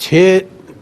6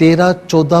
13, 14,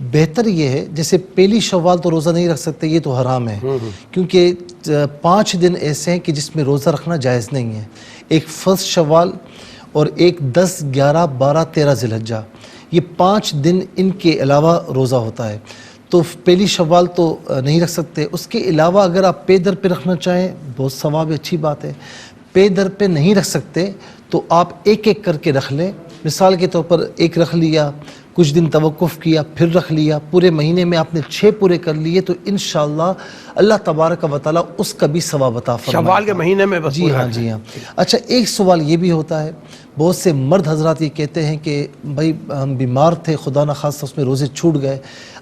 بہتر یہ ہے جیسے پہلی شوال تو روزہ نہیں رکھ سکتے، یہ تو حرام ہے، کیونکہ 5 دن ایسے ہیں کہ جس میں روزہ رکھنا جائز نہیں ہے، ایک فرسٹ شوال اور ایک 10 11 12 13 ذی الحجہ، یہ 5 دن ان کے علاوہ روزہ ہوتا ہے، تو پہلی شوال تو نہیں رکھ سکتے۔ اس کے علاوہ اگر آپ پے در پہ رکھنا چاہیں بہت ثواب، اچھی بات ہے۔ پے در پہ نہیں رکھ سکتے تو آپ ایک ایک کر کے رکھ لیں، مثال کے طور پر ایک رکھ لیا، کچھ دن توقف کیا، پھر رکھ لیا، پورے مہینے میں آپ نے 6 پورے کر لیے تو انشاءاللہ اللہ تبارک و تعالیٰ اس کا بھی ثواب عطا فرمائے گا۔ شوال کے مہینے میں بس جی ہاں جی ہاں۔ اچھا ایک سوال یہ بھی ہوتا ہے، بہت سے مرد حضرات یہ کہتے ہیں کہ بھائی ہم بیمار تھے، خدا نخواستہ اس میں روزے چھوٹ گئے،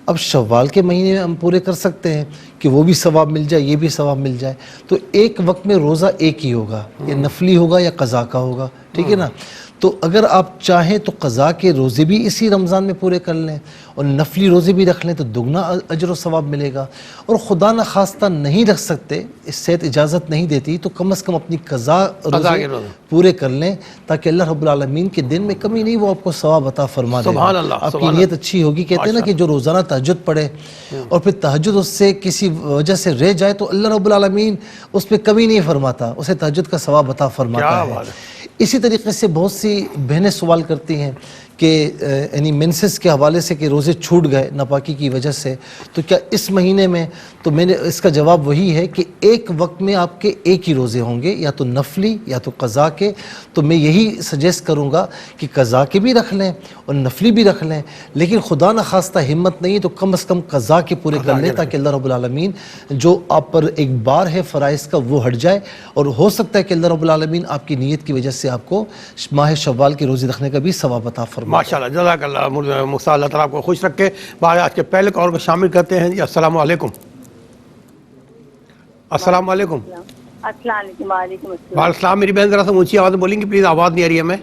اب شوال کے مہینے میں ہم پورے کر سکتے ہیں کہ وہ بھی ثواب مل جائے، یہ بھی ثواب مل جائے، تو ایک وقت میں روزہ ایک ہی ہوگا، یا نفلی ہوگا یا قضا کا ہوگا، ٹھیک ہے نا؟ تو اگر آپ چاہیں تو قضا کے روزے بھی اسی رمضان میں پورے کر لیں اور نفلی روزے بھی رکھ لیں تو دگنا اجر و ثواب ملے گا، اور خدا نخواستہ نہیں رکھ سکتے، اس صحت اجازت نہیں دیتی تو کم از کم اپنی قضا روزے پورے کر لیں تاکہ اللہ رب العالمین کے دن میں کمی نہیں، وہ آپ کو ثواب عطا فرما دے گا، آپ کی نیت اچھی ہوگی۔ کہتے ہیں نا کہ جو روزانہ تہجد پڑھے اور پھر تہجد اس سے کسی وجہ سے رہ جائے تو اللہ رب العالمین اس پہ کمی نہیں فرماتا، اسے تہجد کا ثواب عطا فرماتا ہے۔ اسی طریقے سے بہت سی بہنیں سوال کرتی ہیں کہ یعنی مینسس کے حوالے سے کہ روزے چھوٹ گئے ناپاکی کی وجہ سے، تو کیا اس مہینے میں، تو میں نے اس کا جواب وہی ہے کہ ایک وقت میں آپ کے ایک ہی روزے ہوں گے، یا تو نفلی یا تو قضا کے، تو میں یہی سجیسٹ کروں گا کہ قضا کے بھی رکھ لیں اور نفلی بھی رکھ لیں، لیکن خدا نخواستہ ہمت نہیں تو کم از کم قضا کے پورے کر لیں تاکہ اللہ رب العالمین جو آپ پر ایک بار ہے فرائض کا وہ ہٹ جائے، اور ہو سکتا ہے کہ اللہ رب العالمین آپ کی نیت کی وجہ سے آپ کو ماہ شوال کے روزے رکھنے کا بھی ثواب عطا فرمائے۔ ماشاءاللہ، جزاک اللہ موسیٰ، اللہ تعالیٰ آپ کو خوش رکھے۔ آج کے پہلے کال کو شامل کرتے ہیں جی۔ السلام علیکم۔ السلام علیکم۔ السلام علیکم۔ وعلیکم السلام۔ وعلیکم السلام۔ میری بہن ذرا سا اونچی آواز میں بولیں گی پلیز، آواز نہیں آ رہی ہے ہمیں۔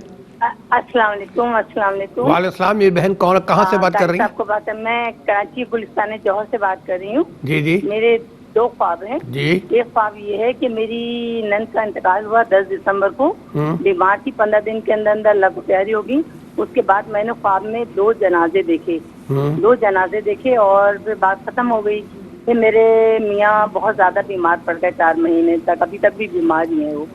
السلام علیکم۔ السلام علیکم۔ وعلیکم السلام۔ میری بہن کہاں سے بات کر رہی ہیں؟ آپ کو بات ہے، میں کراچی گلستان جوہر سے بات کر رہی ہوں۔ جی جی میرے 2 خواب ہیں۔ جی۔ ایک خواب یہ ہے کہ میری نند کا انتقال ہوا 10 دسمبر کو، بیمار تھی، 15 دن کے اندر اندر اللہ کو پیاری ہوگی۔ اس کے بعد میں نے خواب میں 2 جنازے دیکھے، 2 جنازے دیکھے اور پھر بات ختم ہو گئی۔ پھر میرے میاں بہت زیادہ بیمار پڑ گئے، 4 مہینے تک، ابھی تک بھی بیمار ہی ہیں وہ۔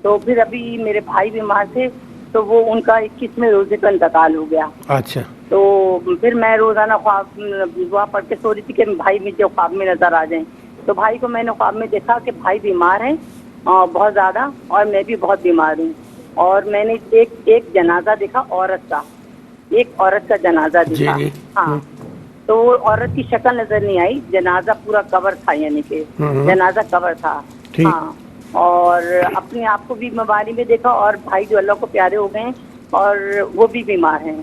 تو پھر ابھی میرے بھائی بیمار تھے تو وہ ان کا 21ویں روزے کا انتقال ہو گیا۔ اچھا۔ تو پھر میں روزانہ خواب دعا پڑھ کے سو رہی تھی کہ بھائی مجھے خواب میں نظر آ جائیں، تو بھائی کو میں نے خواب میں دیکھا کہ بھائی بیمار ہیں بہت زیادہ، اور میں بھی بہت بیمار ہوں، اور میں نے ایک جنازہ دیکھا عورت کا، ایک عورت کا جنازہ دیکھا۔ ہاں، تو وہ عورت کی شکل نظر نہیں آئی، جنازہ پورا کور تھا، یعنی کہ جنازہ کور تھا۔ ہاں، اور اپنے آپ کو بھی بیماری میں دیکھا، اور بھائی جو اللہ کو پیارے ہو گئے ہیں اور وہ بھی بیمار ہیں۔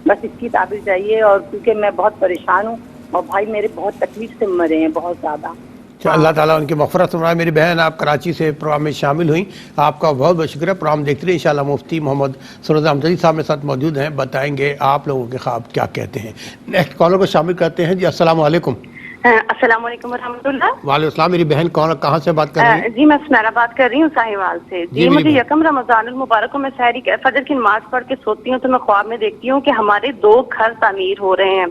بس اس کی تعبیر چاہیے، اور کیونکہ میں بہت پریشان ہوں اور بھائی میرے بہت تکلیف سے مرے ہیں، بہت زیادہ۔ اللہ تعالیٰ ان کی مغفرت فرمائے۔ میری بہن آپ کراچی سے پروگرام میں شامل ہوئیں، آپ کا بہت بہت شکریہ۔ پروگرام دیکھتے رہے، انشاءاللہ مفتی محمد سرور احمد جدید صاحب میرے ساتھ موجود ہیں، بتائیں گے آپ لوگوں کے خواب کیا کہتے ہیں۔ نیکسٹ کالر کو شامل کرتے ہیں جی۔ السلام علیکم۔ السلام علیکم ورحمۃ اللہ۔ وعلیکم السلام۔ میری بہن کہاں سے بات کر رہی ہیں؟ جی میں سمیرہ بات کر رہی ہوں ساہیوال سے۔ جی مجھے یکم رمضان المبارک کو میں سحری فجر کی نماز پڑھ کے سوتی ہوں تو میں خواب میں دیکھتی ہوں کہ ہمارے 2 گھر تعمیر ہو رہے ہیں۔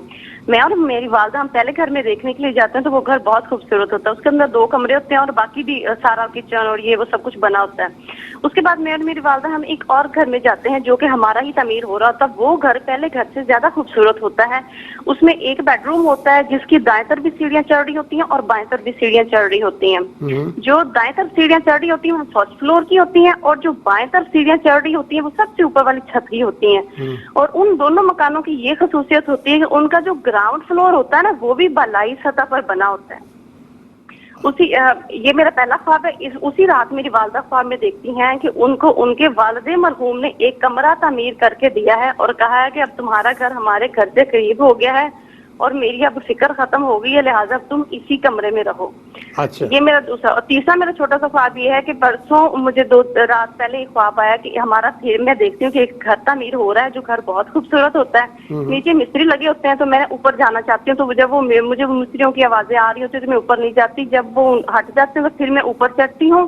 میں اور میری والدہ ہم پہلے گھر میں دیکھنے کے لیے جاتے ہیں تو وہ گھر بہت خوبصورت ہوتا ہے، اس کے اندر 2 کمرے ہوتے ہیں اور باقی بھی سارا کچن اور یہ وہ سب کچھ بنا ہوتا ہے۔ اس کے بعد میں اور میری والدہ ہم ایک اور گھر میں جاتے ہیں جو کہ ہمارا ہی تعمیر ہو رہا ہوتا ہے۔ وہ گھر پہلے گھر سے زیادہ خوبصورت ہوتا ہے، اس میں ایک بیڈ روم ہوتا ہے جس کی دائیں طرف بھی سیڑھیاں چڑھ رہی ہوتی ہیں اور بائیں طرف بھی سیڑھیاں چڑھ رہی ہوتی ہیں۔ جو دائیں طرف سیڑھیاں چڑھ رہی ہوتی ہیں وہ فرسٹ فلور کی ہوتی ہیں، اور جو بائیں طرف سیڑھیاں چڑھ رہی ہوتی ہیں وہ سب سے اوپر والی چھت کی ہوتی ہیں۔ اور ان دونوں مکانوں کی یہ خصوصیت ہوتی ہے کہ ان کا جو گراؤنڈ فلور ہوتا ہے نا وہ بھی بالائی سطح پر بنا ہوتا ہے۔ یہ میرا پہلا خواب ہے۔ اسی رات میری والدہ خواب میں دیکھتی ہیں کہ ان کو ان کے والد مرحوم نے ایک کمرہ تعمیر کر کے دیا ہے اور کہا ہے کہ اب تمہارا گھر ہمارے گھر سے قریب ہو گیا ہے اور میری اب فکر ختم ہو گئی ہے، لہٰذا تم اسی کمرے میں رہو۔ اچھا، یہ میرا دوسرا۔ اور تیسرا میرا چھوٹا سا خواب یہ ہے کہ پرسوں مجھے 2 رات پہلے ایک خواب آیا کہ ہمارا پھر میں دیکھتی ہوں کہ ایک گھر تعمیر ہو رہا ہے جو گھر بہت خوبصورت ہوتا ہے، نیچے مستری لگے ہوتے ہیں، تو میں اوپر جانا چاہتی ہوں، تو جب مجھے مستریوں کی آوازیں آ رہی ہوتی ہیں تو میں اوپر نہیں جاتی، جب وہ ہٹ جاتے ہیں تو پھر میں اوپر چڑھتی ہوں۔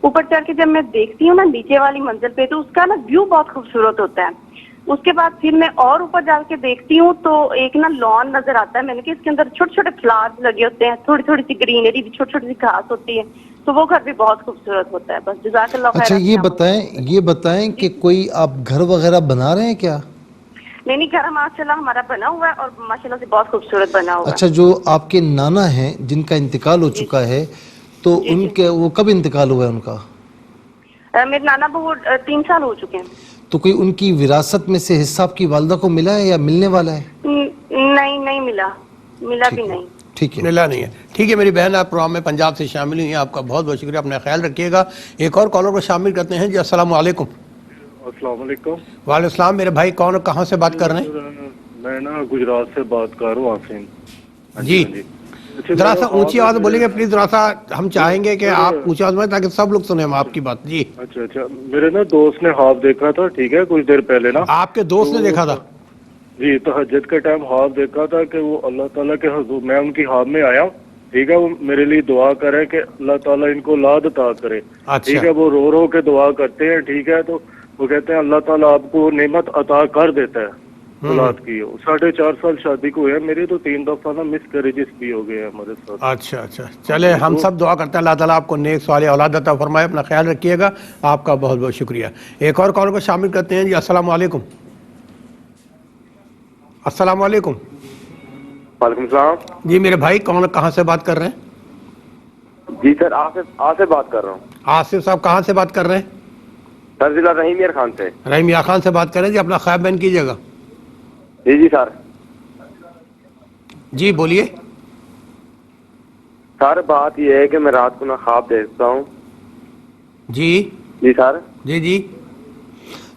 اوپر چڑھ کے جب میں دیکھتی ہوں نا نیچے والی منزل پہ تو اس کا نا ویو بہت خوبصورت ہوتا ہے۔ اس کے بعد پھر میں اور اوپر جا کے دیکھتی ہوں تو ایک نا لان نظر آتا ہے. میں نے کہ اس کے اندر چھوٹے چھوٹے فلاورز لگے ہوتے ہیں, تھوڑی تھوڑی سی گرینری بھی, چھوٹی چھوٹی سی گھاس ہوتی ہے. تو وہ گھر بھی بہت خوبصورت ہوتا ہے. بس جزاک اللہ خیر. اچھا یہ بتائیں کہ کوئی آپ گھر وغیرہ بنا رہے ہیں کیا؟ نہیں گھر ماشاء اللہ ہمارا بنا ہوا ہے اور ماشاء اللہ سے بہت خوبصورت بنا ہوا ہے. اچھا, جو آپ کے نانا ہیں جن کا انتقال ہو چکا ہے تو ان کے وہ کب انتقال ہوا ہے ان کا؟ میرے نانا بہو 3 سال ہو چکے ہیں. تو کوئی ان کی وراثت میں سے حصہ آپ کی والدہ کو ملا ہے یا ملنے والا ہے؟ نہیں ملا بھی نہیں. ٹھیک ہے, ملا نہیں ہے. ٹھیک ہے میری بہن, آپ پروگرام میں پنجاب سے شامل ہوئی ہیں, آپ کا بہت بہت شکریہ. اپنا خیال رکھیے گا. ایک اور کالر کو شامل کرتے ہیں. جی السلام علیکم. السلام علیکم. وعلیکم السلام. میرے بھائی کون اور کہاں سے بات کر رہے ہیں؟ میں نا گجرات سے بات کر رہا ہوں, عاصم. جی ذرا سا اونچی آواز بولیں گے پلیز, ذرا سا ہم چاہیں گے کہ آپ اونچی آواز بولیں تاکہ سب لوگ سنیں آپ کی بات. جی اچھا, میرے نا دوست نے خواب دیکھا تھا, ٹھیک ہے, کچھ دیر پہلے نا. آپ کے دوست نے دیکھا تھا؟ جی, تہجد کے ٹائم خواب دیکھا تھا کہ وہ اللہ تعالیٰ کے حضور, میں ان کی خواب میں آیا, ٹھیک ہے, وہ میرے لیے دعا کرے کہ اللہ تعالیٰ ان کو اولاد عطا کرے. ٹھیک ہے, وہ رو کے دعا کرتے ہیں, ٹھیک ہے, تو وہ کہتے ہیں اللہ تعالیٰ آپ کو نعمت عطا کر دیتا ہے اولاد کی. 4.5 سال شادی کو ہوئے ہیں میرے, تو 3 دفعہ نا مس کیریجز بھی ہو گئے ہیں ہمارے ساتھ. اچھا, چلے ہم سب دعا کرتے ہیں اللہ تعالیٰ آپ کو نیک صالح اولاد عطا فرمائے. اپنا خیال رکھیے گا. آپ کا بہت بہت شکریہ. ایک اور کال کو شامل کرتے ہیں. جی السلام علیکم. السلام علیکم. وعلیکم السلام. جی میرے بھائی کون کہاں سے بات کر رہے ہیں؟ جی سر, آصف بات کر رہا ہوں. آصف صاحب کہاں سے بات کر رہے ہیں؟ سر ضلع رحیم یار خان سے. رحیم یار خان سے بات کر رہے ہیں. جی اپنا خواب بیان کیجیے گا. جی سر. جی بولیے. سر بات یہ ہے کہ میں رات کو نا خواب دیکھتا ہوں. جی سر. جی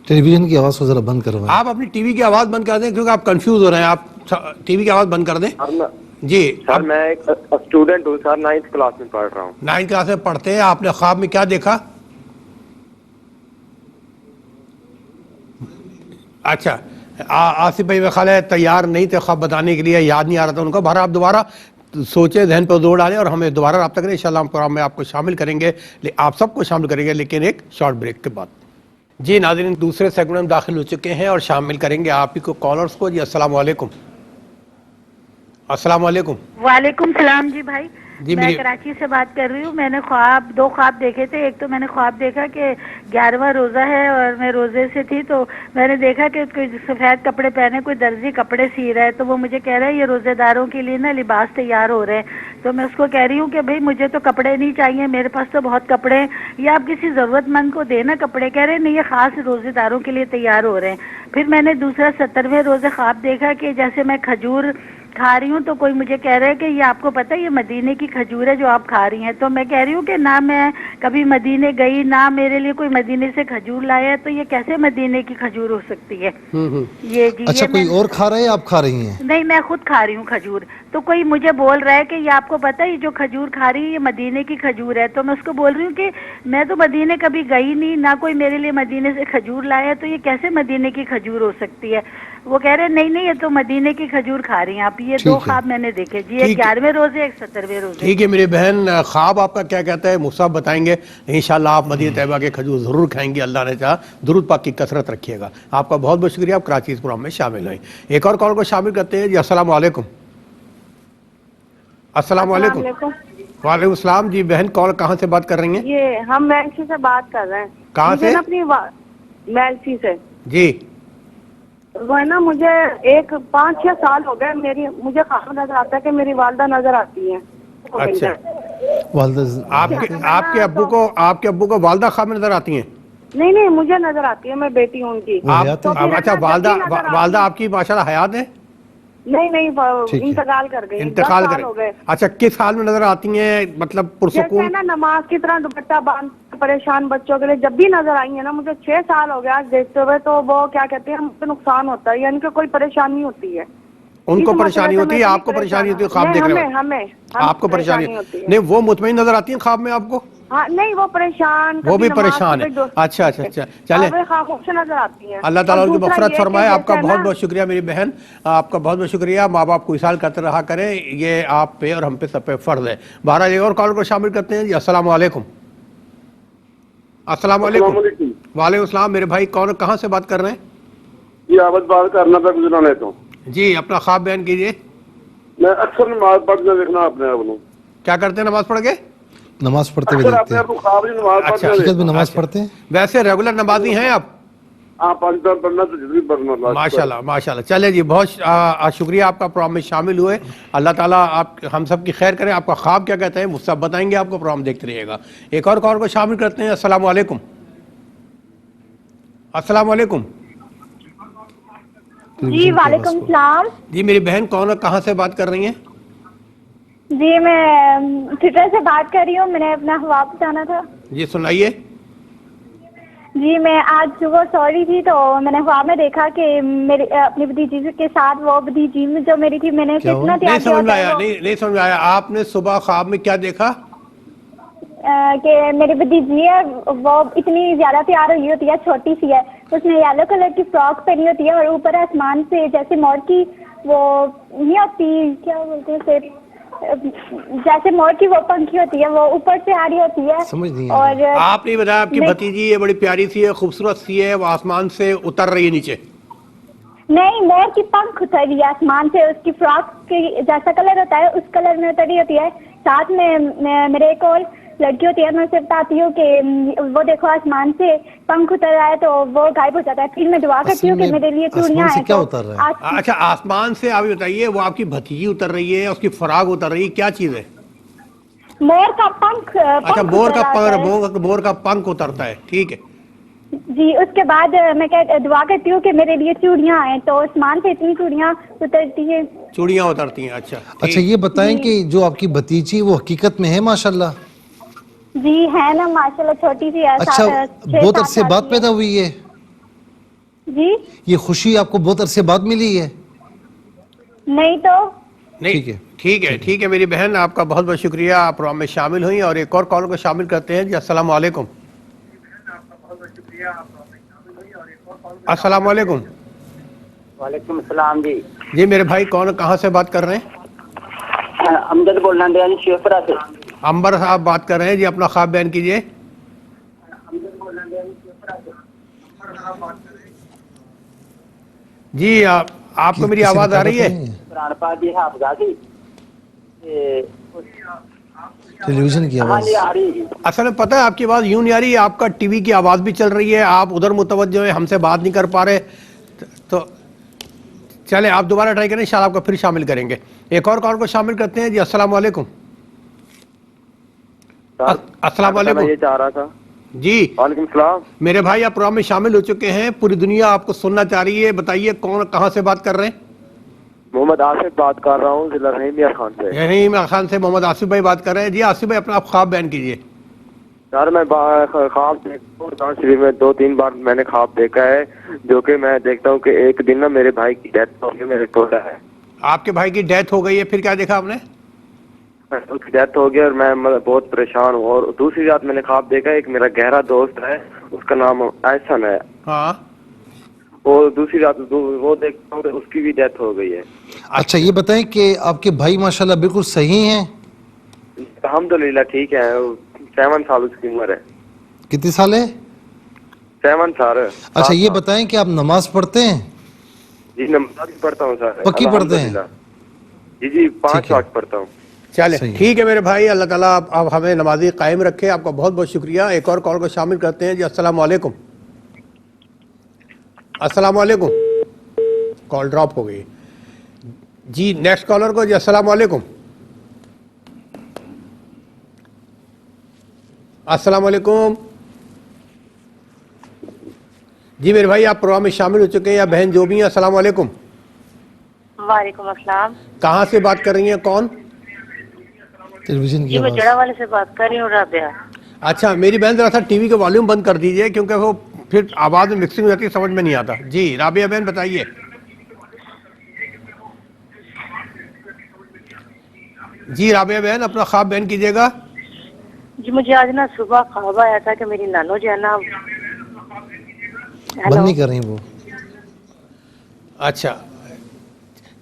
ٹیلی ویژن کی آواز کو ذرا بند کروائیں. آپ اپنی ٹی وی کی آواز بند کر دیں کیونکہ آپ کنفیوز ہو رہے ہیں. آپ ٹی وی کی آواز بند کر دیں. جی سر میں ایک اسٹوڈنٹ ہوں سر, 9th کلاس میں پڑھ رہا ہوں. 9th کلاس میں پڑھتے ہیں. آپ نے خواب میں کیا دیکھا؟ اچھا آصف بھائی میرا خیال ہے تیار نہیں تھے خواب بتانے کے لیے, یاد نہیں آ رہا تھا ان کو. بہرحال آپ دوبارہ سوچیں, ذہن پر زور ڈالیں اور ہمیں دوبارہ رابطہ کریں. انشاءاللہ ہم پروگرام میں آپ کو شامل کریں گے, آپ سب کو شامل کریں گے, لیکن ایک شارٹ بریک کے بعد. جی ناظرین, دوسرے سیگمنٹ میں داخل ہو چکے ہیں اور شامل کریں گے آپ ہی کو کالرز کو. جی السلام علیکم. السلام علیکم. وعلیکم السلام. جی بھائی جی میں کراچی سے بات کر رہی ہوں. میں نے 2 خواب دیکھے تھے. ایک تو میں نے خواب دیکھا کہ 11واں روزہ ہے اور میں روزے سے تھی, تو میں نے دیکھا کہ کوئی سفید کپڑے پہنے کوئی درزی کپڑے سی رہا ہے, تو وہ مجھے کہہ رہا ہے یہ روزے داروں کے لیے نا لباس تیار ہو رہے ہیں. تو میں اس کو کہہ رہی ہوں کہ بھئی مجھے تو کپڑے نہیں چاہیے, میرے پاس تو بہت کپڑے ہیں, یا آپ کسی ضرورت مند کو دینا کپڑے. کہہ رہے نہیں, یہ خاص روزے داروں کے لیے تیار ہو رہے ہیں. پھر میں نے دوسرا 70ویں روزے خواب دیکھا کہ جیسے میں کھجور کھا رہی ہوں, تو کوئی مجھے کہہ رہا ہے کہ یہ آپ کو پتہ ہے یہ مدینے کی کھجور ہے جو آپ کھا رہی ہیں. تو میں کہہ رہی ہوں کہ نہ میں کبھی مدینے گئی, نہ میرے لیے کوئی مدینے سے کھجور لایا ہے, تو یہ کیسے مدینے کی کھجور ہو سکتی ہے؟ یہ جی اچھا, کوئی اور کھا رہا ہے آپ کھا رہی ہیں؟ نہیں, میں خود کھا رہی ہوں کھجور. تو کوئی مجھے بول رہا ہے کہ یہ آپ کو پتہ ہے یہ جو کھجور کھا رہی ہے یہ مدینے کی کھجور ہے. تو میں اس کو بول رہی ہوں کہ میں تو مدینے کبھی گئی نہیں, نہ کوئی میرے لیے مدینے سے کھجور لایا ہے, تو یہ کیسے مدینے کی کھجور ہو سکتی ہے؟ وہ کہہ رہے نہیں یہ تو مدینے کی کھجور کھا رہی ہیں آپ. یہ 2 خواب میں نے دیکھے جی, ایک 11ویں روزے, ایک 70ویں روزے. ٹھیک ہے میری بہن, خواب آپ کا کیا کہتا ہے مصعب بتائیں گے. انشاءاللہ آپ مدینہ طیبہ کے کھجور ضرور کھائیں گے, اللہ نے چاہا. درود پاک کی کثرت رکھیے گا. آپ کا بہت بہت شکریہ, آپ کراچی اس پروگرام میں شامل ہوئیں. ایک اور کال کو شامل کرتے ہیں. جی السلام علیکم. السلام علیکم. وعلیکم السلام. جی بہن کال کہاں سے بات کر رہی ہیں؟ یہ ہم میلسی سے بات کر رہے ہیں. کہاں سے؟ اپنی میلسی سے. جی وہ ہے نا, مجھے 5-6 سال ہو گئے, مجھے خواب نظر آتا ہے کہ میری والدہ نظر آتی ہیں. اچھا, والدہ آپ کے ابو کو والدہ خواب میں نظر آتی ہیں؟ نہیں مجھے نظر آتی ہے, میں بیٹی ہوں ان کی. اچھا, والدہ آپ کی ماشاءاللہ حیات ہیں؟ نہیں انتقال کر گئی. انتقال کر گئے. اچھا, کس حال میں نظر آتی ہیں, مطلب پرسکون؟ جیسے نا نماز کی طرح دوپٹہ باندھ پریشان بچوں کے لیے جب بھی نظر آئی ہیں نا, مجھے 6 سال ہو گیا آج دیکھتے ہوئے, تو وہ کیا کہتے ہیں مجھے نقصان ہوتا ہے, یعنی کہ کوئی پریشانی ہوتی ہے. ان کو پریشانی ہوتی ہے, آپ کو پریشانی ہوتی ہے خواب دیکھ رہے ہو؟ ہمیں آپ کو پریشانی ہوتی ہے. نہیں, وہ مطمئن نظر آتی ہیں خواب میں آپ کو؟ ہاں نہیں, وہ پریشان, وہ بھی پریشان ہے. اچھا چلیں, خاموش نظر آتی ہیں. اللہ تعالیٰ ان کی مغفرت فرمائے. آپ کا بہت بہت شکریہ میری بہن, آپ کا بہت بہت شکریہ. ماں باپ کو اصال کرتے رہا کریں, یہ آپ پہ اور ہم پہ سب پہ فرض ہے. بہرحال ایک اور کال کو شامل کرتے ہیں. جی السلام علیکم. السلام علیکم. وعلیکم السلام. میرے بھائی کون کہاں سے بات کر رہے ہیں؟ جی آواز بات کرنا تھا گزرانے تو جی اپنا خواب بیان کیجیے. میں اکثر نماز پڑھتے دیکھنا اپنے آپ کو. کیا کرتے ہیں نماز پڑھ کے؟ نماز پڑھتے ہوئے اکثر دیکھتے اپنے آپ ہیں. کو خواب نہیں نماز اچھا. پڑھتے حقیقت میں نماز پڑھتے ہیں؟ ویسے ریگولر نمازی ہیں آپ؟ ہاں 5 بار پڑھنا تو جلدی پڑھنا. ماشاءاللہ ماشاءاللہ. چلے جی بہت شکریہ آپ کا پروگرام میں شامل ہوئے. اللہ تعالیٰ آپ ہم سب کی خیر کریں. آپ کا خواب کیا کہتے ہیں مجھ سے بتائیں گے. آپ کو پروگرام دیکھتے رہیے گا. ایک اور کال کو شامل کرتے ہیں. السلام علیکم. السلام علیکم. جی وعلیکم السلام. جی میری بہن کون ہے, کہاں سے بات کر رہی ہیں؟ جی میں تھیٹر سے بات کر رہی ہوں. میں نے اپنا خواب بتانا تھا. جی سنائیے. جی میں آج صبح سوری تھی تو میں نے خواب میں دیکھا کہ میری اپنی بھتیجی کے ساتھ وہ بھتیجی جو میری تھی میں نے کتنا نہیں سمجھ میں آیا, نہیں سمجھ میں آیا. آپ نے صبح خواب میں کیا دیکھا؟ کہ میری بھتیجی ہے وہ اتنی زیادہ تیار ہوئی ہوتی ہے, چھوٹی سی ہے, اس نے یلو کلر کی فراک پہنی ہوتی ہے اور اوپر آسمان سے جیسے مور کی وہ نہیں ہوتی کیا بولتے ہیں اسے, جیسے مور کی وہ پنکھی ہوتی ہے وہ اوپر سے آ رہی ہوتی ہے. سمجھ نہیں اور آپ نے بتایا آپ کی بھتیجی ہے بڑی پیاری سی ہے, خوبصورت سی ہے, وہ آسمان سے اتر رہی ہے نیچے. نہیں, مور کی پنکھ اتر رہی ہے آسمان سے, اس کی فراک کی جیسا کلر ہوتا ہے اس کلر میں اتر رہی ہوتی ہے. ساتھ میں میرے ایک اور لڑکی ہوتی ہے, میں اسے بتاتی ہوں کہ وہ دیکھو آسمان سے پنکھ اتر رہا ہے تو وہ غائب ہو جاتا ہے. پھر میں دعا کرتی ہوں کہ میرے لیے چوڑیاں ہیں. کیا اتر رہا ہے؟ اچھا آسمان سے آپ بتائیے, وہ آپ کی بھتیجی اتر رہی ہے, اس کی فراق اتر رہی ہے, کیا چیز ہے؟ مور کا پنکھ. اچھا مور کا پنکھ اترتا ہے, ٹھیک ہے. جی اس کے بعد میں دعا کرتی ہوں کہ میرے لیے چوڑیاں آئیں, تو آسمان سے اتنی چوڑیاں اترتی ہیں. چوڑیاں اترتی ہیں. اچھا یہ بتائیں کہ جو آپ کی بھتیجی وہ حقیقت میں ہے ماشاءاللہ؟ جی ہے نا ماشاءاللہ, چھوٹی سی ہے. اچھا بہت عرصے بعد پیدا ہوئی ہے؟ جی یہ خوشی آپ کو بہت عرصے بعد ملی ہے؟ نہیں تو نہیں ٹھیک ہے میری بہن, آپ کا بہت بہت شکریہ, آپ پروگرام میں شامل ہوئی. اور ایک اور کال کو شامل کرتے ہیں. جی السلام علیکم. السلام علیکم. وعلیکم السلام. جی جی میرے بھائی کون, کہاں سے بات کر رہے ہیں؟ امجد بولنا دیا جی, شیخپورہ سے. امبر صاحب بات کر رہے ہیں. جی اپنا خواب بیان کیجیے. جی آپ کو میری آواز آ رہی ہے؟ قرآن پاک دی حافظہ تھی ٹیلی ویژن کی آواز. اصل میں پتہ ہے آپ کی آواز یوں نہیں آ رہی, آپ کا ٹی وی کی آواز بھی چل رہی ہے, آپ ادھر متوجہ ہیں, ہم سے بات نہیں کر پا رہے. تو چلے آپ دوبارہ ٹرائی کریں, انشاءاللہ آپ کو پھر شامل کریں گے. ایک اور کال کو شامل کرتے ہیں. جی السلام علیکم. السلام علیکم. میں یہ چاہ رہا تھا. جی وعلیکم السلام. میرے بھائی آپ پروگرام میں شامل ہو چکے ہیں, پوری دنیا آپ کو سننا چاہ رہی ہے. بتائیے کون, کہاں سے بات کر رہے ہیں؟ محمد آصف بات کر رہا ہوں, ضلع رحیم یار خان سے. رحیم یار خان سے محمد آصف بھائی بات کر رہے ہیں. جی آصف بھائی اپنا خواب بیان کیجیے. سر میں خواب دیکھتا ہوں شریف میں 2-3 بار میں نے خواب دیکھا ہے, جو کہ میں دیکھتا ہوں کہ ایک دن نا میرے بھائی کی ڈیتھ ہو گئی, میرے ٹوٹا ہے. آپ کے بھائی کی ڈیتھ ہو گئی ہے, پھر کیا دیکھا آپ نے؟ اس کی ڈیتھ ہو گئی اور میں بہت پریشان ہوں. اور دوسری رات میں نے خواب دیکھا, ایک میرا گہرا دوست ہے, اس کا نام احسن ہے. ہاں. اور دوسری رات وہ دیکھتا ہوں اس کی بھی ڈیتھ ہو گئی ہے. اچھا یہ بتائیں کہ آپ کے بھائی ماشاءاللہ بالکل صحیح ہیں؟ الحمدللہ ٹھیک ہے. 7 سال اس کی عمر ہے. کتنی سال ہے؟ 7 سال. اچھا یہ بتائیں کہ آپ نماز پڑھتے ہیں؟ جی نماز پڑھتا ہوں سر. پکی پڑھتے ہیں؟ جی 5 وقت پڑھتا ہوں. چلے ٹھیک ہے میرے بھائی, اللہ تعالیٰ آپ ہمیں نمازی قائم رکھے. آپ کا بہت بہت شکریہ. ایک اور کال کو شامل کرتے ہیں. جی السلام علیکم. السلام علیکم. کال ڈراپ ہو گئی. جی نیکسٹ کالر کو. جی السلام علیکم. السلام علیکم. جی میرے بھائی آپ پروگرام میں شامل ہو چکے ہیں, یا بہن جو بھی ہیں. السلام علیکم. وعلیکم السلام. کہاں سے بات کر رہی ہیں, کون؟ ٹیلی ویژن کی جی میں آواز. جڑا والے سے بات کر رہی ہوں, رابعہ. اچھا میری بہن ذرا سا ٹی وی کا والیوم بند کر دیجئے, کیونکہ وہ پھر آواز میں مکسنگ ہو جاتی ہے, سمجھ میں نہیں آتا. جی رابعہ بہن بتائیے. جی رابعہ بہن اپنا خواب بیان کیجیے گا. جی مجھے آج نا صبح خواب آیا تھا کہ میری نانو جو ہے نا. بند نہیں کر رہی وہ. اچھا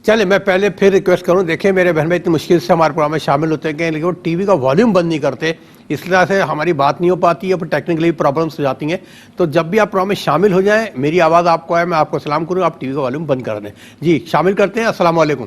چلے میں پہلے پھر ریکویسٹ کروں, دیکھیں میرے بہن بھائی اتنی مشکل سے ہمارے پروگرام میں شامل ہوتے ہیں, لیکن وہ ٹی وی کا والیوم بند نہیں کرتے. اس طرح سے ہماری بات نہیں ہو پاتی ہے، پھر ٹیکنیکلی پرابلمس ہو جاتی ہیں. تو جب بھی آپ پروگرام میں شامل ہو جائیں، میری آواز آپ کو آئے، میں آپ کو سلام کروں، آپ ٹی وی کا والیوم بند کر دیں. جی شامل کرتے ہیں. السلام علیکم.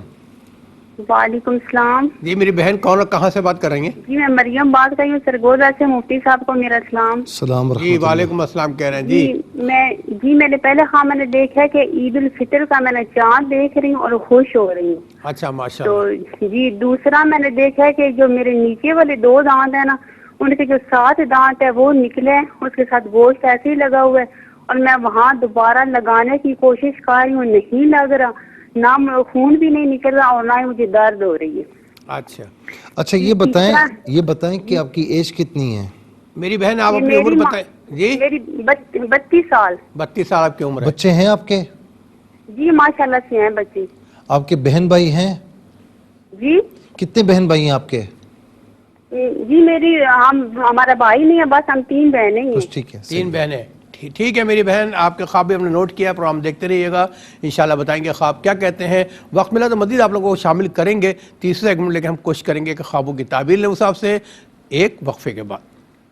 وعلیکم السلام. جی میری بہن کون اور کہاں سے بات کر رہی ہیں؟ جی میں مریم بات کر رہی ہوں سرگودا سے. مفتی صاحب کو میرا سلام. السلام جی ورحمۃ اللہ. وعلیکم السلام کہہ رہے ہیں. جی میں نے پہلے میں نے دیکھا ہے کہ عید الفطر کا میں نے چاند دیکھ رہی ہوں اور خوش ہو رہی ہوں. اچھا ماشاء تو اللہ. جی دوسرا میں نے دیکھا ہے کہ جو میرے نیچے والے 2 دانت ہیں نا، ان کے جو 7 دانت ہے وہ نکلے ہیں، اس کے ساتھ گوشت ایسے ہی لگا ہوا ہے، اور میں وہاں دوبارہ لگانے کی کوشش کر رہی ہوں، نہیں لگ رہا، نہ خون بھی نہیں نکل رہا اور نہ ہی مجھے درد ہو رہی ہے. اچھا یہ بتائیں کہ آپ کی ایج کتنی ہے؟ میری بہن آپ اپنی عمر بتائیں. جی میری 32 سال. 32 سال آپ کی عمر ہے. بچے ہیں آپ کے؟ جی ماشاءاللہ سے ہیں بچے. آپ کے بہن بھائی ہیں؟ جی کتنے بہن بھائی ہیں آپ کے؟ جی ہمارا بھائی نہیں ہے، بس ہم 3 بہنیں ہیں. ٹھیک ہے، 3 بہنیں. ٹھیک ہے میری بہن، آپ کے خواب بھی ہم نے نوٹ کیا. پروگرام دیکھتے رہیے گا، انشاءاللہ بتائیں گے خواب کیا کہتے ہیں. وقت ملا تو مزید آپ لوگوں کو شامل کریں گے. تیسرے ایگمنٹ لے کے ہم کوشش کریں گے کہ خوابوں کی تعبیر لیں اس حساب سے، ایک وقفے کے بعد.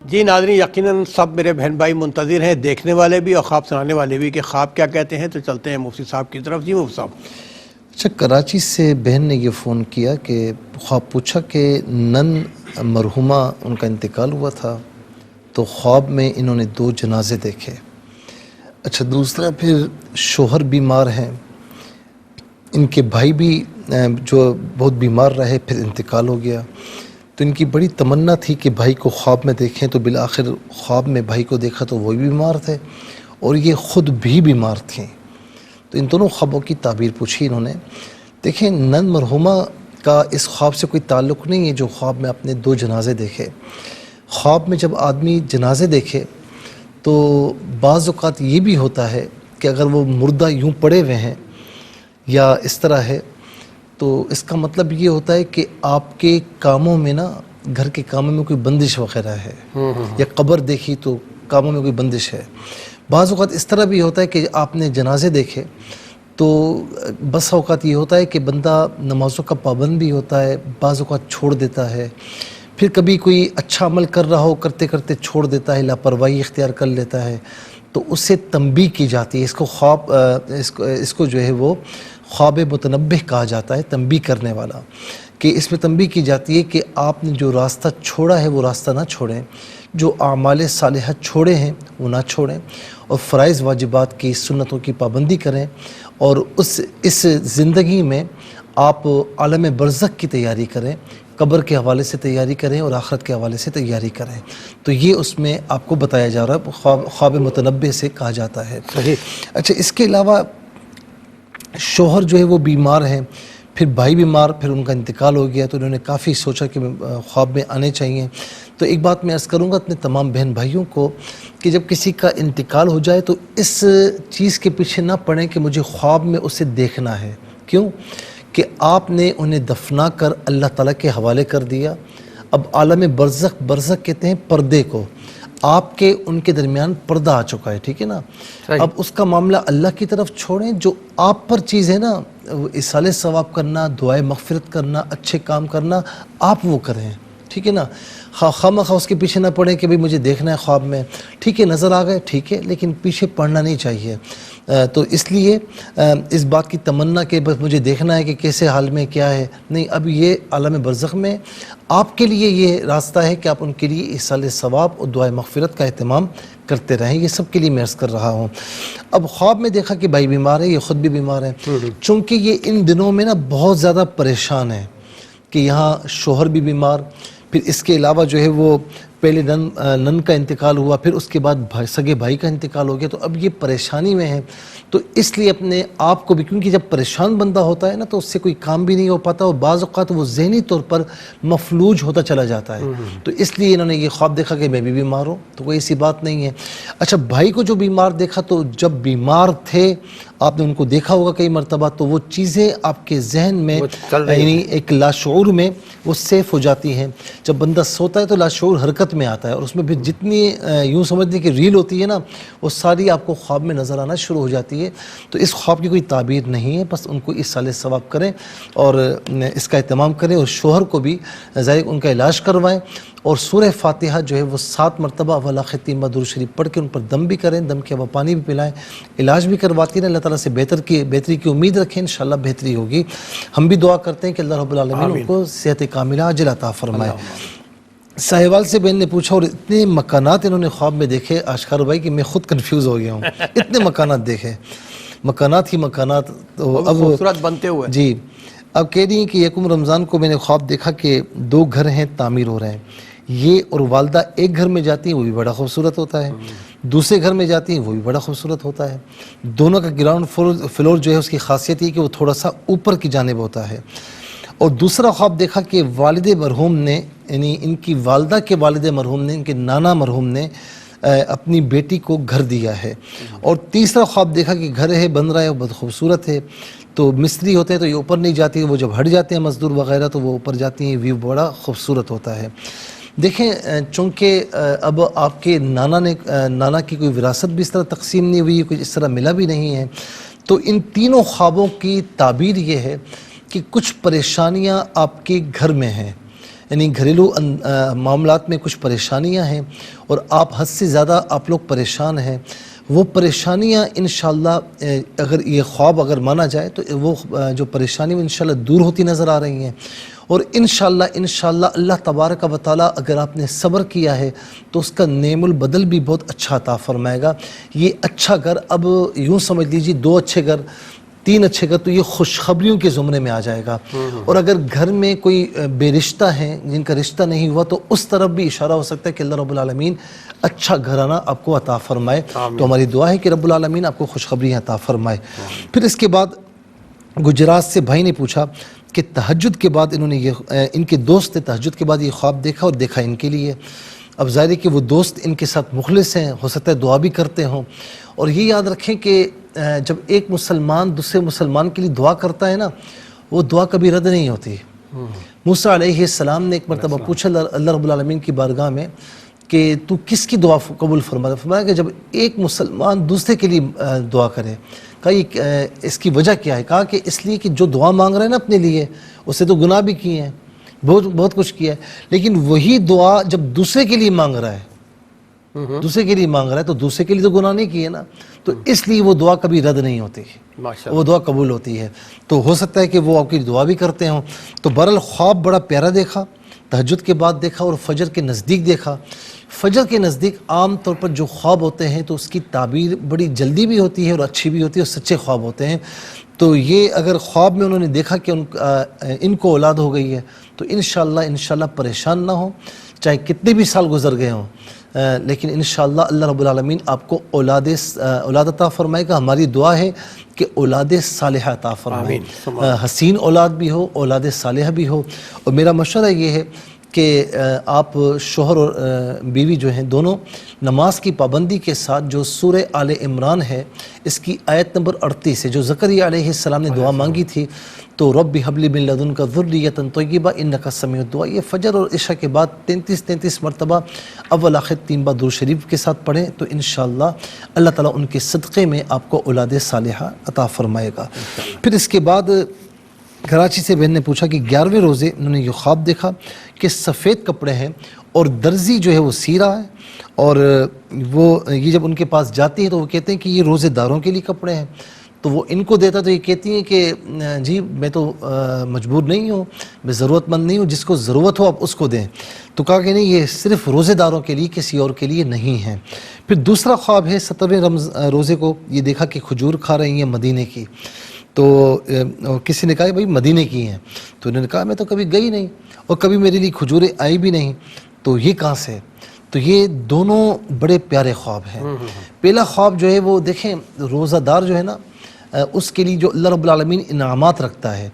جی ناظرین، یقیناً سب میرے بہن بھائی منتظر ہیں، دیکھنے والے بھی اور خواب سنانے والے بھی، کہ خواب کیا کہتے ہیں. تو چلتے ہیں مفتی صاحب کی طرف. جی مفتی صاحب. اچھا، کراچی سے بہن نے یہ فون کیا کہ خواب پوچھا کہ نن مرحومہ ان کا انتقال ہوا تھا، تو خواب میں انہوں نے 2 جنازے دیکھے. اچھا، دوسرا پھر شوہر بیمار ہیں، ان کے بھائی بھی جو بہت بیمار رہے، پھر انتقال ہو گیا. تو ان کی بڑی تمنا تھی کہ بھائی کو خواب میں دیکھیں، تو بالآخر خواب میں بھائی کو دیکھا تو وہ بھی بیمار تھے اور یہ خود بھی بیمار تھیں. تو ان دونوں خوابوں کی تعبیر پوچھی انہوں نے. دیکھیں، نن مرحومہ کا اس خواب سے کوئی تعلق نہیں ہے جو خواب میں اپنے 2 جنازے دیکھے. خواب میں جب آدمی جنازے دیکھے تو بعض اوقات یہ بھی ہوتا ہے کہ اگر وہ مردہ یوں پڑے ہوئے ہیں یا اس طرح ہے، تو اس کا مطلب یہ ہوتا ہے کہ آپ کے کاموں میں نا، گھر کے کاموں میں کوئی بندش وغیرہ ہے، یا قبر دیکھی تو کاموں میں کوئی بندش ہے. بعض اوقات اس طرح بھی ہوتا ہے کہ آپ نے جنازے دیکھے تو بس اوقات یہ ہوتا ہے کہ بندہ نمازوں کا پابند بھی ہوتا ہے، بعض اوقات چھوڑ دیتا ہے، پھر کبھی کوئی اچھا عمل کر رہا ہو، کرتے کرتے چھوڑ دیتا ہے، لاپرواہی اختیار کر لیتا ہے، تو اس سے تنبیہ کی جاتی ہے. اس کو جو ہے وہ خواب متنبہ کہا جاتا ہے، تنبیہ کرنے والا. کہ اس میں تنبیہ کی جاتی ہے کہ آپ نے جو راستہ چھوڑا ہے وہ راستہ نہ چھوڑیں، جو اعمال صالحہ چھوڑے ہیں وہ نہ چھوڑیں، اور فرائض واجبات کی سنتوں کی پابندی کریں، اور اس زندگی میں آپ عالم برزخ کی تیاری کریں، قبر کے حوالے سے تیاری کریں اور آخرت کے حوالے سے تیاری کریں. تو یہ اس میں آپ کو بتایا جا رہا ہے، خواب متنبہ سے کہا جاتا ہے. اچھا، اس کے علاوہ شوہر جو ہے وہ بیمار ہیں، پھر بھائی بیمار، پھر ان کا انتقال ہو گیا، تو انہوں نے کافی سوچا کہ خواب میں آنے چاہیے. تو ایک بات میں عرض کروں گا اپنے تمام بہن بھائیوں کو کہ جب کسی کا انتقال ہو جائے تو اس چیز کے پیچھے نہ پڑیں کہ مجھے خواب میں اسے دیکھنا ہے. کیوں؟ کہ آپ نے انہیں دفنا کر اللہ تعالیٰ کے حوالے کر دیا. اب عالم برزخ کہتے ہیں پردے کو، آپ کے ان کے درمیان پردہ آ چکا ہے، ٹھیک ہے نا. اب اس کا معاملہ اللہ کی طرف چھوڑیں، جو آپ پر چیز ہے نا، اصالہ ثواب کرنا، دعائے مغفرت کرنا، اچھے کام کرنا، آپ وہ کریں، ٹھیک ہے نا. خواہ اس کے پیچھے نہ پڑیں کہ بھئی مجھے دیکھنا ہے خواب میں. ٹھیک ہے، نظر آ گئے، ٹھیک ہے، لیکن پیچھے پڑنا نہیں چاہیے. تو اس لیے اس بات کی تمنا کہ بس مجھے دیکھنا ہے کہ کیسے حال میں کیا ہے، نہیں. اب یہ عالم برزخ میں آپ کے لیے یہ راستہ ہے کہ آپ ان کے لیے اصالہ ثواب اور دعائے مغفرت کا اہتمام کرتے رہیں. یہ سب کے لیے میں عرض کر رہا ہوں. اب خواب میں دیکھا کہ بھائی بیمار ہے، یہ خود بھی بیمار ہے، چونکہ یہ ان دنوں میں نا بہت زیادہ پریشان ہے کہ یہاں شوہر بھی بیمار، پھر اس کے علاوہ جو ہے وہ پہلے نن کا انتقال ہوا، پھر اس کے بعد سگے بھائی کا انتقال ہو گیا. تو اب یہ پریشانی میں ہے، تو اس لیے اپنے آپ کو بھی، کیونکہ جب پریشان بندہ ہوتا ہے نا تو اس سے کوئی کام بھی نہیں ہو پاتا، اور بعض اوقات وہ ذہنی طور پر مفلوج ہوتا چلا جاتا ہے. تو اس لیے انہوں نے یہ خواب دیکھا کہ میں بھی بیمار ہوں. تو کوئی ایسی بات نہیں ہے. اچھا، بھائی کو جو بیمار دیکھا، تو جب بیمار تھے آپ نے ان کو دیکھا ہوگا کئی مرتبہ، تو وہ چیزیں آپ کے ذہن میں یعنی ایک لاشعور میں وہ سیف ہو جاتی ہیں. جب بندہ سوتا ہے تو لاشعور حرکت میں آتا ہے، اور اس میں پھر جتنی یوں سمجھنے کی ریل ہوتی ہے نا، وہ ساری آپ کو خواب میں نظر آنا شروع ہو جاتی ہے. تو اس خواب کی کوئی تعبیر نہیں ہے، بس ان کو اس سال ثواب کریں اور اس کا اہتمام کریں، اور شوہر کو بھی ظاہر ان کا علاج کروائیں، اور سورہ فاتحہ جو ہے وہ 7 مرتبہ اول آخر 3 بار درود شریف پڑھ کے ان پر دم بھی کریں، دم کے بعد پانی بھی پلائیں، علاج بھی کرواتی رہیں، اللہ تعالیٰ سے بہتری کی امید رکھیں، انشاءاللہ بہتری ہوگی۔ ہم بھی دعا کرتے ہیں کہ اللہ رب العالمین ان کو صحت کاملہ عاجلہ عطا فرمائے۔ ساہیوال سے بہن نے پوچھا، اور اتنے مکانات انہوں نے خواب میں دیکھے آشکار بھائی کہ میں خود کنفیوز ہو گیا ہوں، اتنے مکانات دیکھے، مکانات ہی مکانات۔ تو اب خوبصورت بنتے ہوئے جی اب کہہ رہی ہیں کہ یکم رمضان کو میں نے خواب دیکھا کہ 2 گھر ہیں تعمیر ہو رہے ہیں، یہ اور والدہ ایک گھر میں جاتی ہیں، وہ بھی بڑا خوبصورت ہوتا ہے، دوسرے گھر میں جاتی ہیں، وہ بھی بڑا خوبصورت ہوتا ہے، دونوں کا گراؤنڈ فلور جو ہے اس کی خاصیت یہ کہ وہ تھوڑا سا اوپر کی جانب ہوتا ہے۔ اور دوسرا خواب دیکھا کہ والد مرحوم نے، یعنی ان کی والدہ کے والد مرحوم نے، ان کے نانا مرحوم نے اپنی بیٹی کو گھر دیا ہے۔ اور تیسرا خواب دیکھا کہ گھر ہے، بن رہا ہے، بہت خوبصورت ہے، تو مستری ہوتے ہیں تو یہ اوپر نہیں جاتی، وہ جب ہٹ جاتے ہیں مزدور وغیرہ تو وہ اوپر جاتی ہیں، ویو بڑا خوبصورت ہوتا ہے۔ دیکھیں چونکہ اب آپ کے نانا کی کوئی وراثت بھی اس طرح تقسیم نہیں ہوئی، کچھ اس طرح ملا بھی نہیں ہے، تو ان تینوں خوابوں کی تعبیر یہ ہے کہ کچھ پریشانیاں آپ کے گھر میں ہیں، یعنی گھریلو معاملات میں کچھ پریشانیاں ہیں اور آپ حد سے زیادہ آپ لوگ پریشان ہیں۔ وہ پریشانیاں انشاءاللہ اگر یہ خواب اگر مانا جائے تو وہ جو پریشانی وہ انشاءاللہ دور ہوتی نظر آ رہی ہیں، اور انشاءاللہ اللہ تبارک و تعالیٰ اگر آپ نے صبر کیا ہے تو اس کا نعم البدل بھی بہت اچھا عطا فرمائے گا۔ یہ اچھا گھر اب یوں سمجھ لیجیے 2 اچھے گھر 3 اچھے گھر تو یہ خوشخبریوں کے زمرے میں آ جائے گا، اور اگر گھر میں کوئی بے رشتہ ہیں جن کا رشتہ نہیں ہوا تو اس طرف بھی اشارہ ہو سکتا ہے کہ اللہ رب العالمین اچھا گھرانہ آپ کو عطا فرمائے۔ تو ہماری دعا ہے کہ رب العالمین آپ کو خوشخبری عطا فرمائے۔ پھر اس کے بعد گجرات سے بھائی نے پوچھا کہ تہجد کے بعد انہوں نے ان کے دوست نے تہجد کے بعد یہ خواب دیکھا اور دیکھا ان کے لیے۔ اب ظاہر ہے کہ وہ دوست ان کے ساتھ مخلص ہیں، ہو سکتا ہے دعا بھی کرتے ہوں، اور یہ یاد رکھیں کہ جب ایک مسلمان دوسرے مسلمان کے لیے دعا کرتا ہے نا، وہ دعا کبھی رد نہیں ہوتی۔ موسیٰ علیہ السلام نے ایک مرتبہ پوچھا اللہ رب العالمین کی بارگاہ میں کہ تو کس کی دعا قبول فرماتا؟ فرمایا کہ جب ایک مسلمان دوسرے کے لیے دعا کرے۔ کہا اس کی وجہ کیا ہے؟ کہا کہ اس لیے کہ جو دعا مانگ رہے ہیں نا اپنے لیے، اس سے تو گناہ بھی کیے ہیں، بہت کچھ کیا ہے، لیکن وہی دعا جب دوسرے کے لیے مانگ رہا ہے، دوسرے کے لیے مانگ رہا ہے تو دوسرے کے لیے تو گناہ نہیں کیے نا، تو اس لیے وہ دعا کبھی رد نہیں ہوتی، وہ دعا قبول ہوتی ہے۔ تو ہو سکتا ہے کہ وہ آپ کی دعا بھی کرتے ہوں۔ تو بہرحال خواب بڑا پیارا دیکھا، تہجد کے بعد دیکھا اور فجر کے نزدیک دیکھا۔ فجر کے نزدیک عام طور پر جو خواب ہوتے ہیں تو اس کی تعبیر بڑی جلدی بھی ہوتی ہے اور اچھی بھی ہوتی ہے اور سچے خواب ہوتے ہیں۔ تو یہ اگر خواب میں انہوں نے دیکھا کہ ان کو اولاد ہو گئی ہے تو انشاءاللہ پریشان نہ ہوں، چاہے کتنے بھی سال گزر گئے ہوں، لیکن انشاءاللہ اللہ رب العالمین آپ کو اولاد عطا فرمائے گا۔ ہماری دعا ہے کہ اولاد صالحہ عطا فرمائے، حسین اولاد بھی ہو، اولاد صالحہ بھی ہو۔ اور میرا مشورہ یہ ہے کہ آپ شوہر اور بیوی جو ہیں دونوں نماز کی پابندی کے ساتھ جو سورہ آل عمران ہے اس کی آیت نمبر 38 ہے، جو زکریا علیہ السلام نے دعا مانگی تھی، تو رب ہب لی من لدنک ذریۃ طیبہ انک سمیع الدعاء، یہ فجر اور عشاء کے بعد 33 مرتبہ اول آخر 3 بار درود شریف کے ساتھ پڑھیں تو انشاءاللہ اللہ تعالیٰ ان کے صدقے میں آپ کو اولاد صالحہ عطا فرمائے گا۔ پھر اس کے بعد کراچی سے بہن نے پوچھا کہ 11ویں روزے انہوں نے یہ خواب دیکھا کہ سفید کپڑے ہیں اور درزی جو ہے وہ سی رہا ہے، اور وہ یہ جب ان کے پاس جاتی ہیں تو وہ کہتے ہیں کہ یہ روزے داروں کے لیے کپڑے ہیں، تو وہ ان کو دیتا تو یہ کہتی ہیں کہ جی میں تو مجبور نہیں ہوں، میں ضرورت مند نہیں ہوں، جس کو ضرورت ہو آپ اس کو دیں۔ تو کہا کہ نہیں، یہ صرف روزے داروں کے لیے، کسی اور کے لیے نہیں ہے۔ پھر دوسرا خواب ہے 17ویں روزے کو یہ دیکھا کہ کھجور کھا رہی ہیں مدینے کی، تو کسی نے کہا کہ بھائی مدینے کی ہیں، تو انہوں نے کہا میں تو کبھی گئی نہیں اور کبھی میرے لیے کھجوریں آئی بھی نہیں، تو یہ کہاں سے؟ تو یہ دونوں بڑے پیارے خواب ہیں۔ پہلا خواب جو ہے وہ دیکھیں، روزہ دار جو ہے نا اس کے لیے جو اللہ رب العالمین انعامات رکھتا ہے،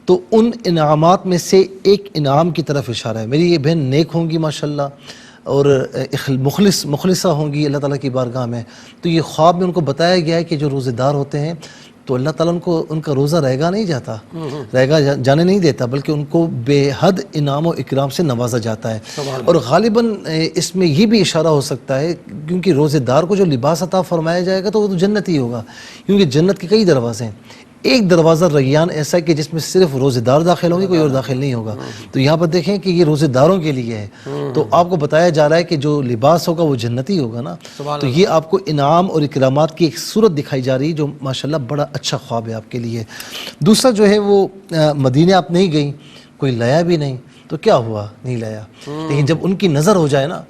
تو ان انعامات میں سے ایک انعام کی طرف اشارہ ہے۔ میری یہ بہن نیک ہوں گی ماشاءاللہ اور مخلصہ ہوں گی اللہ تعالیٰ کی بارگاہ میں، تو یہ خواب میں ان کو بتایا گیا ہے کہ جو روزے دار ہوتے ہیں تو اللہ تعالیٰ ان کا روزہ رہے گا نہیں جاتا، رہے گا جانے نہیں دیتا، بلکہ ان کو بے حد انعام و اکرام سے نوازا جاتا ہے۔ اور غالباً اس میں یہ بھی اشارہ ہو سکتا ہے کیونکہ روزے دار کو جو لباس عطا فرمایا جائے گا تو وہ تو جنت ہی ہوگا، کیونکہ جنت کے کئی دروازے ہیں، ایک دروازہ ریان ایسا ہے کہ جس میں صرف روزے دار داخل ہوں گے، کوئی اور داخل نہیں ہوگا. تو یہاں پر دیکھیں کہ یہ روزے داروں کے لیے ہے. تو آپ کو بتایا جا رہا ہے کہ جو لباس ہوگا وہ جنتی ہوگا نا. تو یہ آپ کو انعام اور اکرامات کی ایک صورت دکھائی جا رہی ہے جو ماشاءاللہ بڑا اچھا خواب ہے آپ کے لیے. دوسرا جو ہے وہ مدینے آپ نہیں گئیں، کوئی لایا بھی نہیں، تو کیا ہوا نہیں لایا، لیکن جب ان کی نظر ہو جائے نا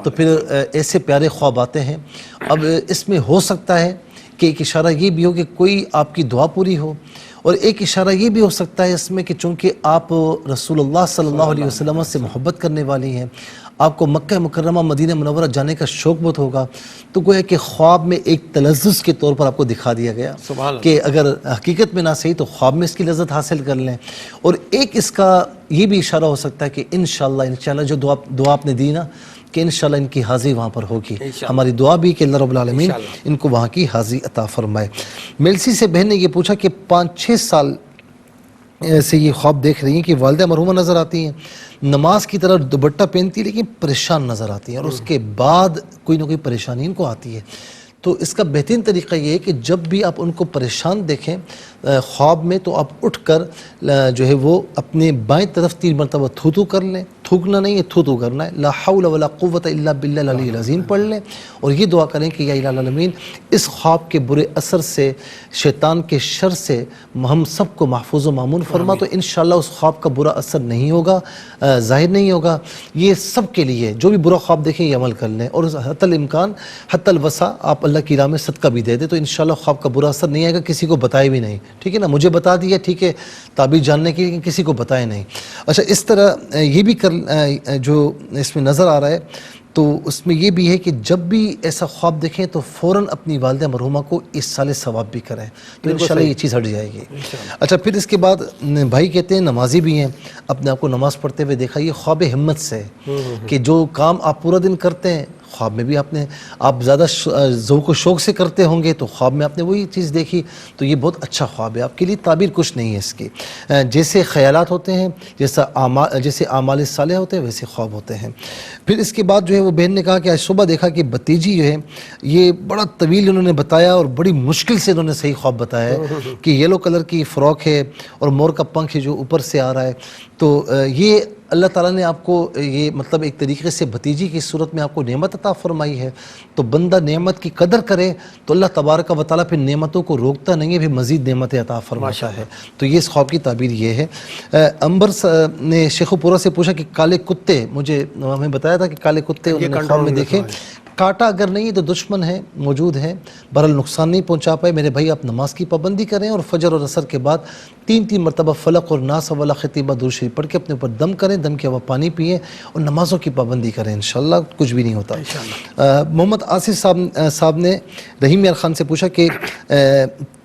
تو پھر ایسے پیارے خواب آتے ہیں. اب اس میں ہو سکتا ہے کہ ایک اشارہ یہ بھی ہو کہ کوئی آپ کی دعا پوری ہو، اور ایک اشارہ یہ بھی ہو سکتا ہے اس میں کہ چونکہ آپ رسول اللہ صلی اللہ علیہ وسلم سے محبت کرنے والی ہیں، آپ کو مکہ مکرمہ مدینہ منورہ جانے کا شوق بہت ہوگا، تو گویا کہ خواب میں ایک تلذذ کے طور پر آپ کو دکھا دیا گیا کہ اگر حقیقت میں نہ صحیح تو خواب میں اس کی لذت حاصل کر لیں. اور ایک اس کا یہ بھی اشارہ ہو سکتا ہے کہ انشاءاللہ جو دعا آپ نے دی نا کہ انشاءاللہ ان کی حاضری وہاں پر ہوگی. ہماری دعا بھی کہ اللہ رب العالمین ان کو وہاں کی حاضری عطا فرمائے. میلسی سے بہن نے یہ پوچھا کہ 5-6 سال سے یہ خواب دیکھ رہی ہیں کہ والدہ مرحومہ نظر آتی ہیں، نماز کی طرح دوپٹہ پہنتی لیکن پریشان نظر آتی ہیں، اور اس کے بعد کوئی نہ کوئی پریشانی ان کو آتی ہے. تو اس کا بہترین طریقہ یہ ہے کہ جب بھی آپ ان کو پریشان دیکھیں خواب میں تو آپ اٹھ کر جو ہے وہ اپنے بائیں طرف 3 مرتبہ تھوتو کر لیں. تھوکنا نہیں ہے، تھوتو کرنا ہے. لا حول ولا قوت الا باللہ العلی العظیم پڑھ لیں اور یہ دعا کریں کہ یا الہ العالمین اس خواب کے برے اثر سے، شیطان کے شر سے ہم سب کو محفوظ و مامون فرما. تو انشاءاللہ اس خواب کا برا اثر نہیں ہوگا، ظاہر نہیں ہوگا. یہ سب کے لیے جو بھی برا خواب دیکھیں یہ عمل کر لیں، اور حتی الامکان حتی الوسع آپ اللہ کی راہ میں صدقہ بھی دے دیں تو انشاءاللہ خواب کا برا اثر نہیں آئے گا. کسی کو بتائے بھی نہیں، ٹھیک ہے نا. مجھے بتا دیا ٹھیک ہے تعبیر جاننے کی، لیکن کسی کو بتائے نہیں. اچھا اس طرح یہ بھی جو اس میں نظر آ رہا ہے تو اس میں یہ بھی ہے کہ جب بھی ایسا خواب دیکھیں تو فوراً اپنی والدہ مرحومہ کو ایصال ثواب بھی کریں تو انشاءاللہ یہ چیز ہٹ جائے گی. اچھا پھر اس کے بعد بھائی کہتے ہیں نمازی بھی ہیں، اپنے آپ کو نماز پڑھتے ہوئے دیکھا. یہ خواب ہمت سے کہ جو کام آپ پورا دن کرتے ہیں خواب میں بھی آپ زیادہ ذوق و شوق سے کرتے ہوں گے تو خواب میں آپ نے وہی چیز دیکھی. تو یہ بہت اچھا خواب ہے آپ کے لیے. تعبیر کچھ نہیں ہے اس کی، جیسے خیالات ہوتے ہیں، جیسے اعمال صالح ہوتے ہیں ویسے خواب ہوتے ہیں. پھر اس کے بعد جو ہے وہ بہن نے کہا کہ آج صبح دیکھا کہ بتیجی جو ہے یہ بڑا طویل انہوں نے بتایا اور بڑی مشکل سے انہوں نے صحیح خواب بتایا ہے کہ یلو کلر کی فراک ہے اور مور کا پنکھ ہے جو اوپر سے آ رہا ہے. تو یہ اللہ تعالیٰ نے آپ کو یہ مطلب ایک طریقے سے بھتیجی کی صورت میں آپ کو نعمت عطا فرمائی ہے. تو بندہ نعمت کی قدر کرے تو اللہ تبارک و تعالیٰ پھر نعمتوں کو روکتا نہیں ہے، پھر مزید نعمتیں عطا فرماتا ہے. تو یہ اس خواب کی تعبیر یہ ہے. امبر نے شیخو پورہ سے پوچھا کہ کالے کتے، ہمیں بتایا تھا کہ کالے کتے انہوں نے خواب میں دیکھے. کاٹا اگر نہیں تو دشمن ہے، موجود ہے، بہرحال نقصان نہیں پہنچا پائے. میرے بھائی آپ نماز کی پابندی کریں اور فجر اور عصر کے بعد 3 مرتبہ فلق اور ناس والا خطیبہ درود شریف پڑھ کے اپنے اوپر دم کریں، دم کے علاوہ پانی پئیں اور نمازوں کی پابندی کریں. انشاءاللہ کچھ بھی نہیں ہوتا. محمد آصف صاحب نے رحیم یار خان سے پوچھا کہ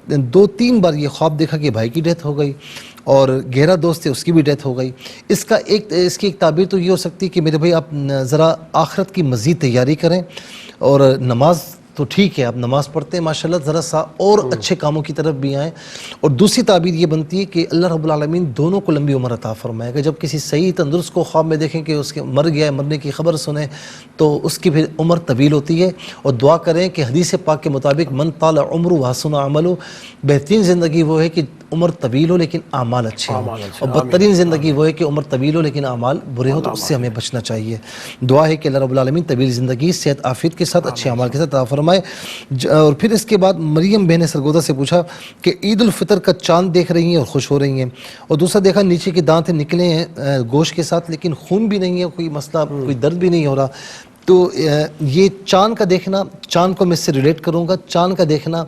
2-3 بار یہ خواب دیکھا کہ بھائی کی ڈیتھ ہو گئی اور گہرا دوست ہے اس کی بھی ڈیتھ ہو گئی. اس کی ایک تعبیر تو یہ ہو سکتی ہے کہ میرے بھائی آپ ذرا آخرت کی مزید تیاری کریں، اور نماز تو ٹھیک ہے آپ نماز پڑھتے ہیں ماشاءاللہ، ذرا سا اور اچھے کاموں کی طرف بھی آئیں. اور دوسری تعبیر یہ بنتی ہے کہ اللہ رب العالمین دونوں کو لمبی عمر عطا فرمائے گا. جب کسی صحیح تندرست کو خواب میں دیکھیں کہ اس کے مر گیا ہے، مرنے کی خبر سنیں تو اس کی پھر عمر طویل ہوتی ہے. اور دعا کریں کہ حدیث پاک کے مطابق من طال عمر وحسن عمل، بہترین زندگی وہ ہے کہ عمر طویل ہو لیکن اعمال اچھے ہوں، اور بدترین زندگی وہ ہے کہ عمر طویل ہو لیکن اعمال برے ہوں. تو اس سے ہمیں بچنا چاہیے. دعا ہے کہ اللہ رب العالمین طویل زندگی، صحت عافیت کے ساتھ اچھے اعمال کے ساتھ عطا فرمائے. اور پھر اس کے بعد مریم بہن سرگودا سے پوچھا کہ عید الفطر کا چاند دیکھ رہی ہیں اور خوش ہو رہی ہیں، اور دوسرا دیکھا نیچے کے دانت نکلے ہیں گوشت کے ساتھ لیکن خون بھی نہیں ہے، کوئی مسئلہ کوئی درد بھی نہیں ہو رہا. تو یہ چاند کا دیکھنا، چاند کو میں اس سے ریلیٹ کروں گا. چاند کا دیکھنا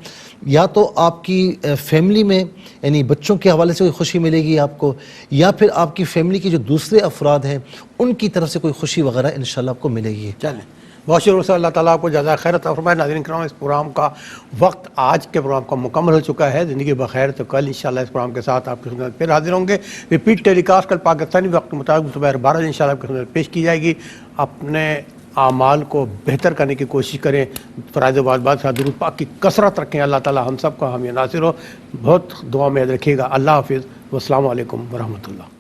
یا تو آپ کی فیملی میں یعنی بچوں کے حوالے سے کوئی خوشی ملے گی آپ کو، یا پھر آپ کی فیملی کے جو دوسرے افراد ہیں ان کی طرف سے کوئی خوشی وغیرہ انشاءاللہ آپ کو ملے گی. چلیں بہت شکریہ سے اللہ تعالیٰ آپ کو جزائے خیر عطا فرمائے. ناظرین کرام اس پروگرام کا وقت آج کے پروگرام کا مکمل ہو چکا ہے. زندگی بخیر. تو کل انشاءاللہ اس پروگرام کے ساتھ آپ کی خدمت پھر حاضر ہوں گے. ریپیٹ ٹیلی کاسٹ کل پاکستانی وقت کے مطابق صبح 12 بجے انشاءاللہ آپ کی خدمت پیش کی جائے گی. اپنے اعمال کو بہتر کرنے کی کوشش کریں. فرائض و واجبات سے درود پاک کی کثرت رکھیں. اللہ تعالیٰ ہم سب کو حامی ناصر ہو. بہت دعا میں یاد رکھیے گا. اللہ حافظ. والسلام علیکم ورحمۃ اللہ.